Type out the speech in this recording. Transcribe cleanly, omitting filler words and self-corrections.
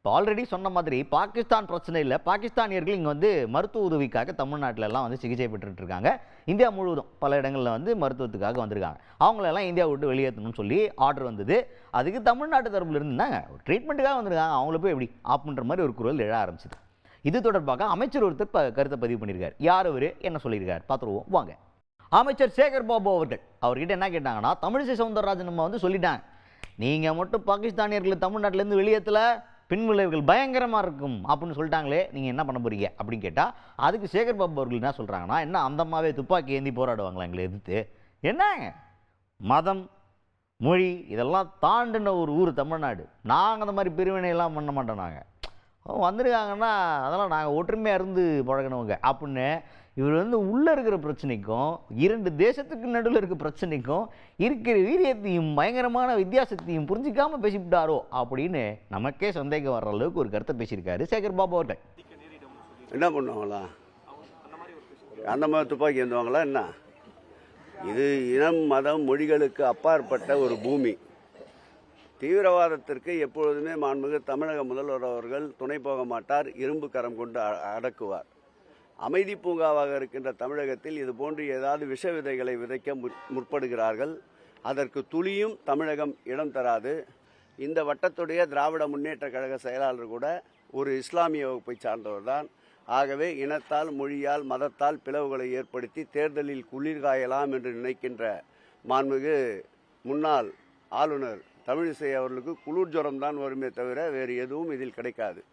இப்போ ஆல்ரெடி சொன்ன மாதிரி பாகிஸ்தான் பிரச்சனை இல்லை, பாகிஸ்தானியர்கள் இங்கே வந்து மருத்துவ உதவிக்காக தமிழ்நாட்டிலலாம் வந்து சிகிச்சை பெற்றுட்டு இருக்காங்க. இந்தியா முழுவதும் பல இடங்களில் வந்து மருத்துவத்துக்காக வந்திருக்காங்க. அவங்களெல்லாம் இந்தியா விட்டு வெளியேற்றணும்னு சொல்லி ஆர்டர் வந்தது. அதுக்கு தமிழ்நாட்டு தரப்புல இருந்தாங்க ட்ரீட்மெண்ட்டுக்காக வந்திருக்காங்க, அவங்கள போய் எப்படி அப்படின்ற மாதிரி ஒரு குரல் எழ ஆரம்பிச்சிது. இது தொடர்பாக அமைச்சர் ஒருத்தர் கருத்தை பதிவு பண்ணியிருக்கார். யார் அவர், என்ன சொல்லியிருக்கார் பார்த்துருவோம் வாங்க. அமைச்சர் சேகர் பாபு அவர்கள் அவர்கிட்ட என்ன கேட்டாங்கன்னா, தமிழிசை சவுந்தரராஜன் நம்ம வந்து சொல்லிட்டாங்க, நீங்கள் மட்டும் பாகிஸ்தானியர்களை தமிழ்நாட்டிலேருந்து வெளியேற்றல பின்விளைவுகள் பயங்கரமாக இருக்கும் அப்படின்னு சொல்லிட்டாங்களே, நீங்கள் என்ன பண்ண போறீங்க அப்படின்னு கேட்டால், அதுக்கு சேகர் பாபு அவர்கள் என்ன சொல்கிறாங்கன்னா, என்ன அந்த அம்மாவே துப்பாக்கி ஏந்தி போராடுவாங்களா எங்களை எதிர்த்து? என்னங்க மதம் மொழி இதெல்லாம் தாண்டின ஒரு ஊர் தமிழ்நாடு, நாங்கள் அந்த மாதிரி பிரிவினையெல்லாம் பண்ண மாட்டோம். நாங்கள் வந்திருக்காங்கன்னா அதெல்லாம் நாங்கள் ஒற்றுமையாக இருந்து பழகினவங்க அப்படின்னு இவர் வந்து உள்ளே இருக்கிற பிரச்சனைக்கும் இரண்டு தேசத்துக்கு நடுவில் இருக்கிற பிரச்சனைக்கும் இருக்கிற வீரியத்தையும் பயங்கரமான வித்தியாசத்தையும் புரிஞ்சிக்காமல் பேசிவிட்டாரோ அப்படின்னு நமக்கே சந்தேகம் வர்ற அளவுக்கு ஒரு கருத்தை பேசியிருக்காரு சேகர் பாபு அவர்கள். என்ன பண்ணுவாங்களா, அந்த மாதிரி துப்பாக்கி ஏந்துவாங்களா என்ன? இது இனம் மதம் மொழிகளுக்கு அப்பாற்பட்ட ஒரு பூமி. தீவிரவாதத்திற்கு எப்பொழுதுமே மாண்புமிகு தமிழக முதல்வர் அவர்கள் துணை போக மாட்டார், இரும்பு கரம் கொண்டு அடக்குவார். அமைதி பூங்காவாக இருக்கின்ற தமிழகத்தில் இது போன்று ஏதாவது விஷ விதைகளை விதைக்க முற்படுகிறார்கள். அதற்கு துளியும் தமிழகம் இடம் தராது. இந்த வட்டத்துடைய திராவிட முன்னேற்ற கழக செயலாளர் கூட ஒரு இஸ்லாமிய வகுப்பை சார்ந்தவர் தான். ஆகவே இனத்தால் மொழியால் மதத்தால் பிளவுகளை ஏற்படுத்தி தேர்தலில் குளிர்காயலாம் என்று நினைக்கின்ற மாண்புமிகு முன்னாள் ஆளுநர் தமிழிசை அவர்களுக்கு குளிர் ஜுரம் தான் வருமே தவிர வேறு எதுவும் இதில் கிடைக்காது.